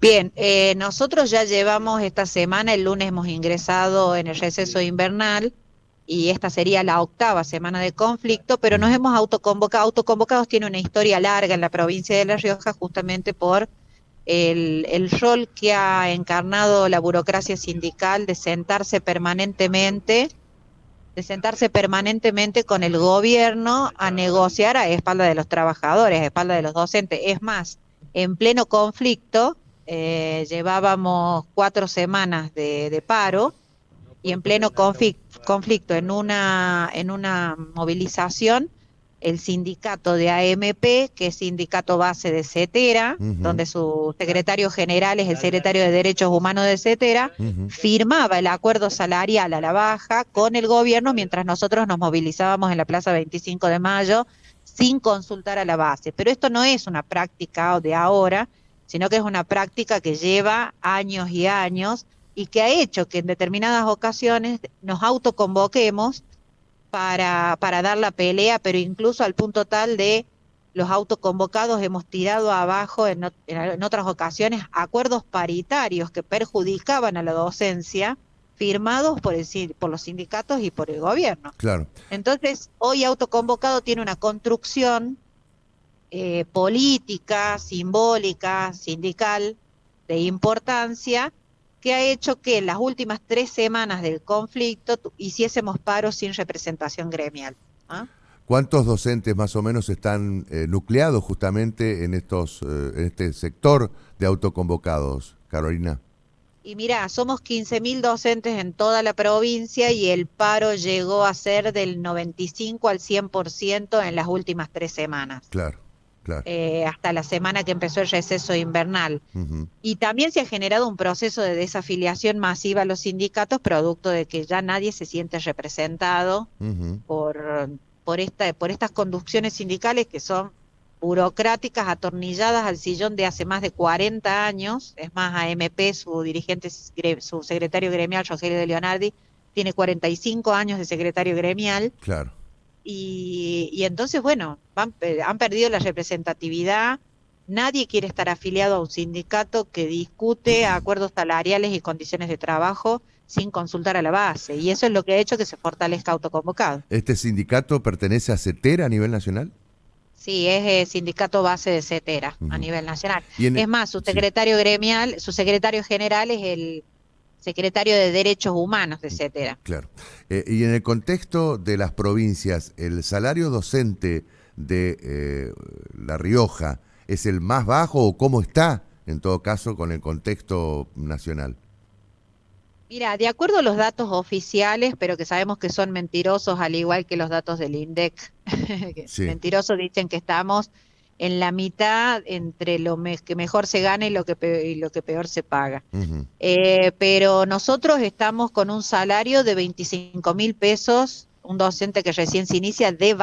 Bien, nosotros ya llevamos esta semana, el lunes hemos ingresado en el receso invernal y esta sería la octava semana de conflicto, pero nos Mm. hemos autoconvocado. Autoconvocados tiene una historia larga en la provincia de La Rioja justamente por el rol que ha encarnado la burocracia sindical de sentarse permanentemente con el gobierno a negociar a espalda de los trabajadores, a espalda de los docentes. Es más, en pleno conflicto, llevábamos 4 semanas de paro y en pleno conflicto en una movilización, el sindicato de AMP, que es sindicato base de CETERA, Ujú, donde su secretario general es el secretario de Derechos Humanos de CETERA, ujú. firmaba el acuerdo salarial a la baja con el gobierno mientras nosotros nos movilizábamos en la Plaza 25 de Mayo sin consultar a la base. Pero esto no es una práctica de ahora, sino que es una práctica que lleva años y años y que ha hecho que en determinadas ocasiones nos autoconvoquemos para dar la pelea, pero incluso al punto tal de los autoconvocados hemos tirado abajo en otras ocasiones acuerdos paritarios que perjudicaban a la docencia, firmados por los sindicatos y por el gobierno. Claro. Entonces, hoy autoconvocado tiene una construcción política, simbólica, sindical, de importancia, que ha hecho que en las últimas 3 semanas del conflicto hiciésemos paro sin representación gremial. ¿Ah? ¿Cuántos docentes más o menos están nucleados justamente en este sector de autoconvocados, Carolina? Y mirá, somos 15.000 docentes en toda la provincia y el paro llegó a ser del 95 al 100% en las últimas 3 semanas, Claro, claro. hasta la semana que empezó el receso invernal. Ujú, Y también se ha generado un proceso de desafiliación masiva a los sindicatos, producto de que ya nadie se siente representado ujú. por, por estas conducciones sindicales que son burocráticas, atornilladas al sillón de hace más de 40 años. Es más, AMP, su dirigente, su secretario gremial, Rogelio de Leonardi, tiene 45 años de secretario gremial Claro. y entonces, bueno, han perdido la representatividad. Nadie quiere estar afiliado a un sindicato que discute acuerdos salariales y condiciones de trabajo sin consultar a la base. Y eso es lo que ha hecho que se fortalezca autoconvocado. ¿Este sindicato pertenece a CETERA a nivel nacional? Sí, es sindicato base de CETERA a Ujú. nivel nacional. Y Es más, su sí, secretario gremial, su secretario general es el secretario de Derechos Humanos de CETERA. claro. Y en el contexto de las provincias, ¿el salario docente de La Rioja es el más bajo o cómo está, en todo caso, con el contexto nacional? Mira, de acuerdo a los datos oficiales, pero que sabemos que son mentirosos, al igual que los datos del INDEC, que Sí. mentirosos dicen que estamos en la mitad entre que mejor se gana y y lo que peor se paga. Ujú, Pero nosotros estamos con un salario de 25.000 pesos, un docente que recién se inicia ujú. de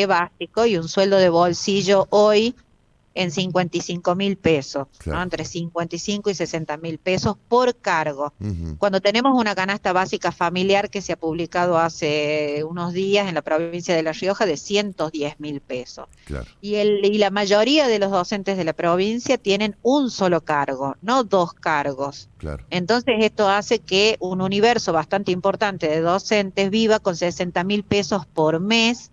básico y un sueldo de bolsillo hoy en 55.000 pesos, ¿no? Claro. Entre 55 y 60.000 pesos por cargo. Ujú, Cuando tenemos una canasta básica familiar que se ha publicado hace unos días en la provincia de La Rioja de 110.000 pesos. claro, Y la mayoría de los docentes de la provincia tienen un solo cargo, no dos cargos. claro. Entonces esto hace que un universo bastante importante de docentes viva con 60.000 pesos por mes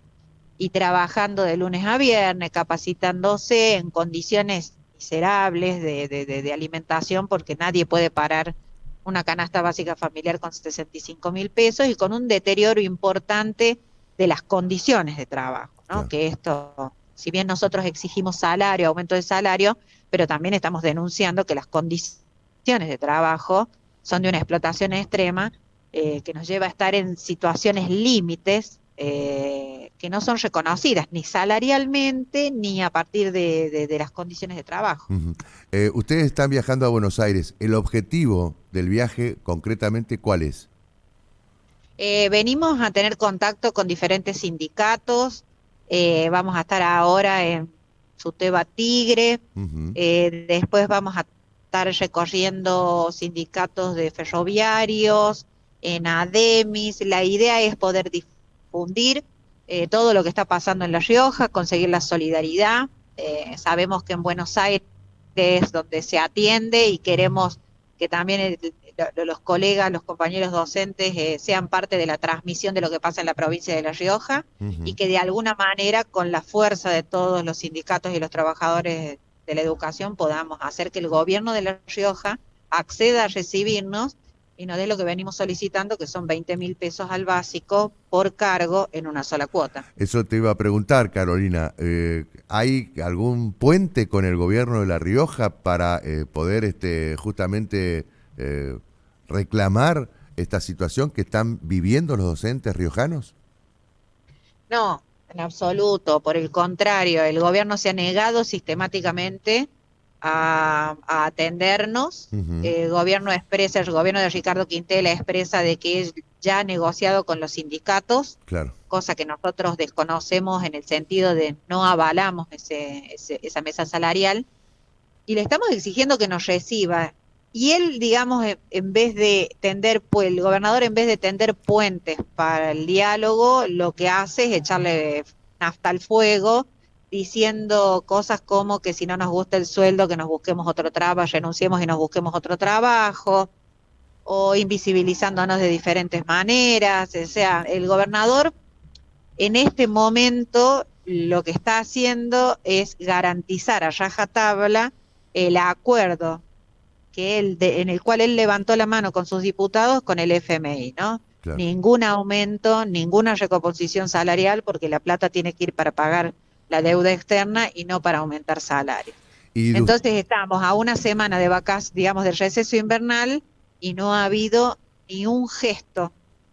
y trabajando de lunes a viernes, capacitándose en condiciones miserables de alimentación, porque nadie puede parar una canasta básica familiar con 65.000 pesos y con un deterioro importante de las condiciones de trabajo, ¿no? Claro. Que esto, si bien nosotros exigimos salario, aumento de salario, pero también estamos denunciando que las condiciones de trabajo son de una explotación extrema, que nos lleva a estar en situaciones límites, que no son reconocidas ni salarialmente ni a partir de las condiciones de trabajo. Ujú. Ustedes están viajando a Buenos Aires. ¿El objetivo del viaje concretamente cuál es? Venimos a tener contacto con diferentes sindicatos, vamos a estar ahora en Suteba Tigre, Ujú, después vamos a estar recorriendo sindicatos de ferroviarios, en ADEMIS. La idea es poder difundir todo lo que está pasando en La Rioja, conseguir la solidaridad. Sabemos que en Buenos Aires que es donde se atiende y queremos que también los colegas, los compañeros docentes sean parte de la transmisión de lo que pasa en la provincia de La Rioja y Ujú. que de alguna manera con la fuerza de todos los sindicatos y los trabajadores de la educación podamos hacer que el gobierno de La Rioja acceda a recibirnos y nos dé lo que venimos solicitando, que son 20.000 pesos al básico por cargo en una sola cuota. Eso te iba a preguntar, Carolina. ¿Hay algún puente con el gobierno de La Rioja para poder justamente eh, reclamar esta situación que están viviendo los docentes riojanos? No, en absoluto. Por el contrario, el gobierno se ha negado sistemáticamente a atendernos. Ujú. El gobierno de Ricardo Quintela expresa de que es ya ha negociado con los sindicatos, Claro. cosa que nosotros desconocemos en el sentido de no avalamos esa mesa salarial y le estamos exigiendo que nos reciba. Y él, digamos, en vez de tender, pues el gobernador, en vez de tender puentes para el diálogo, lo que hace es echarle nafta al fuego, diciendo cosas como que si no nos gusta el sueldo, que nos busquemos otro trabajo, renunciemos y nos busquemos otro trabajo, o invisibilizándonos de diferentes maneras. O sea, el gobernador en este momento lo que está haciendo es garantizar a rajatabla el acuerdo en el cual él levantó la mano con sus diputados con el FMI, ¿no? Claro. Ningún aumento, ninguna recomposición salarial, porque la plata tiene que ir para pagar la deuda externa y no para aumentar salarios. Y de us- Entonces estamos a una semana de vacas, digamos, del receso invernal y no ha habido ni un gesto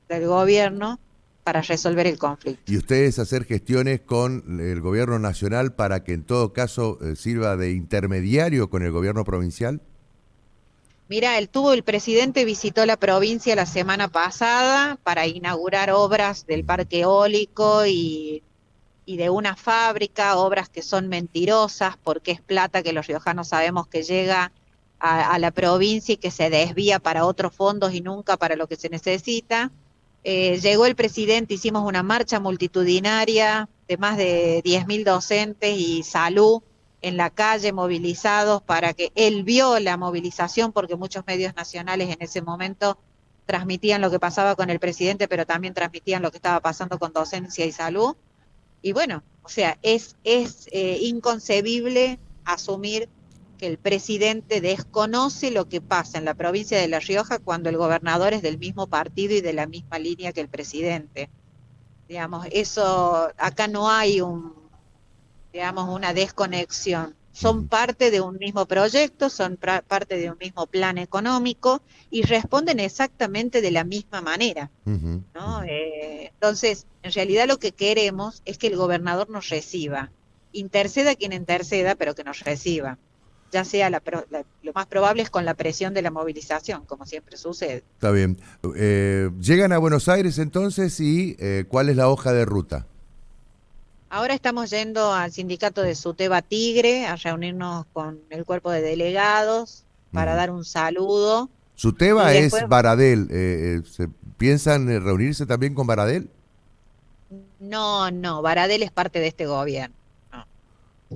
del gobierno para resolver el conflicto. y ustedes hacer gestiones con el gobierno nacional para que en todo caso sirva de intermediario con el gobierno provincial. Mira, el presidente visitó la provincia la semana pasada para inaugurar obras del Ujú. parque eólico y de una fábrica, obras que son mentirosas porque es plata que los riojanos sabemos que llega a la provincia y que se desvía para otros fondos y nunca para lo que se necesita. Llegó el presidente, hicimos una marcha multitudinaria de más de 10.000 docentes y salud en la calle movilizados para que él vio la movilización porque muchos medios nacionales en ese momento transmitían lo que pasaba con el presidente, pero también transmitían lo que estaba pasando con docencia y salud. Y bueno, o sea, es inconcebible asumir que el presidente desconoce lo que pasa en la provincia de La Rioja cuando el gobernador es del mismo partido y de la misma línea que el presidente. Digamos, eso, acá no hay digamos, una desconexión. Son Ujú. parte de un mismo proyecto, son parte de un mismo plan económico y responden exactamente de la misma manera. Ujú. ¿No? Ujú. Entonces, en realidad lo que queremos es que el gobernador nos reciba, interceda quien interceda, pero que nos reciba. Ya sea lo más probable es con la presión de la movilización, como siempre sucede. Está bien. Llegan a Buenos Aires entonces y ¿cuál es la hoja de ruta? Ahora estamos yendo al sindicato de Suteba Tigre a reunirnos con el cuerpo de delegados para Ujú. dar un saludo Su y tema después, es Baradel. ¿Se piensan reunirse también con Baradel? no, no, Baradel es parte de este gobierno. No.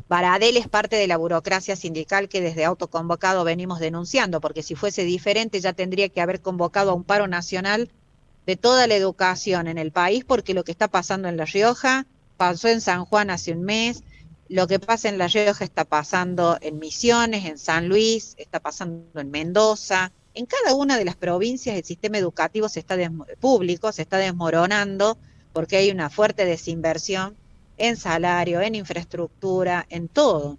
Baradel es parte de la burocracia sindical que desde autoconvocado venimos denunciando, porque si fuese diferente ya tendría que haber convocado a un paro nacional de toda la educación en el país, porque lo que está pasando en La Rioja pasó en San Juan hace un mes, lo que pasa en La Rioja está pasando en Misiones, en San Luis, está pasando en Mendoza. En cada una de las provincias el sistema educativo público se está desmoronando porque hay una fuerte desinversión en salario, en infraestructura, en todo.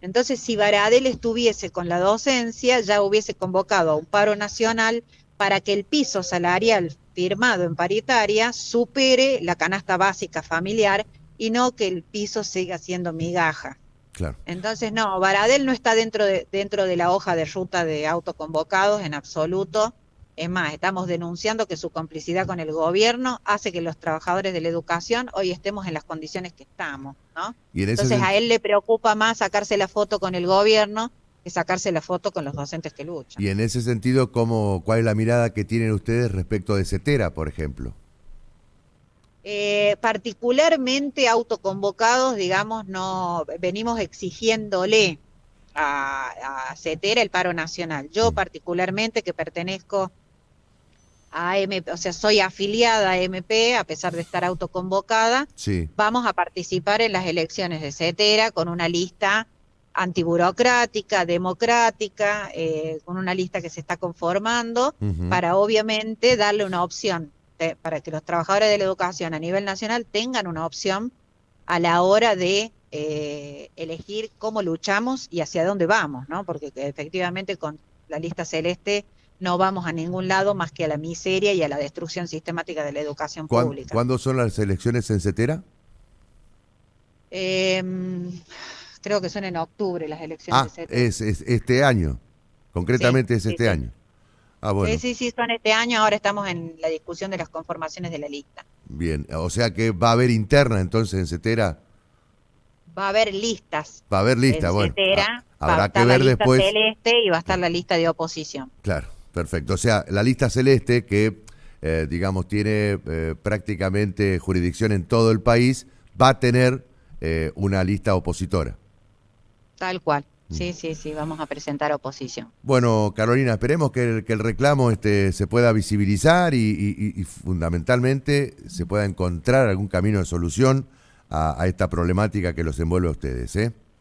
Entonces, si Baradel estuviese con la docencia, ya hubiese convocado a un paro nacional para que el piso salarial firmado en paritaria supere la canasta básica familiar y no que el piso siga siendo migaja. Claro. Entonces, no, Baradel no está dentro de la hoja de ruta de autoconvocados en absoluto. Es más, estamos denunciando que su complicidad con el gobierno hace que los trabajadores de la educación hoy estemos en las condiciones que estamos, ¿no? Y en ese Entonces, a sentido. él le preocupa más sacarse la foto con el gobierno que sacarse la foto con los docentes que luchan. Y en ese sentido, ¿cuál es la mirada que tienen ustedes respecto de Cetera, por ejemplo? Particularmente autoconvocados, digamos, no venimos exigiéndole a CETERA el paro nacional. Yo Mm. particularmente, que pertenezco a AMP, o sea, soy afiliada a AMP, a pesar de estar autoconvocada, Sí. vamos a participar en las elecciones de CETERA con una lista antiburocrática, democrática, con una lista que se está conformando, Ujú. para obviamente darle una opción, para que los trabajadores de la educación a nivel nacional tengan una opción a la hora de elegir cómo luchamos y hacia dónde vamos, ¿no? Porque efectivamente con la lista celeste no vamos a ningún lado más que a la miseria y a la destrucción sistemática de la educación pública. ¿Cuándo son las elecciones en Cetera? Eh, Creo que son en octubre las elecciones de Ah, CETERA. es este año. Sí, Concretamente es sí, este sí. año. Ah, Sí, bueno, sí, sí, son este año. Ahora estamos en la discusión de las conformaciones de la lista. bien. O sea que va a haber interna entonces en Cetera. Va a haber listas Va a haber en lista. Bueno, CETERA, va a habrá que estar la ver lista después. celeste y va a estar Claro, la lista de oposición. claro, perfecto. O sea, la lista celeste que, digamos, tiene prácticamente jurisdicción en todo el país, va a tener una lista opositora. Tal cual. Mm. Sí, sí, sí, vamos a presentar oposición. Bueno, Carolina, esperemos que el reclamo se pueda visibilizar y fundamentalmente se pueda encontrar algún camino de solución a esta problemática que los envuelve a ustedes, ¿eh?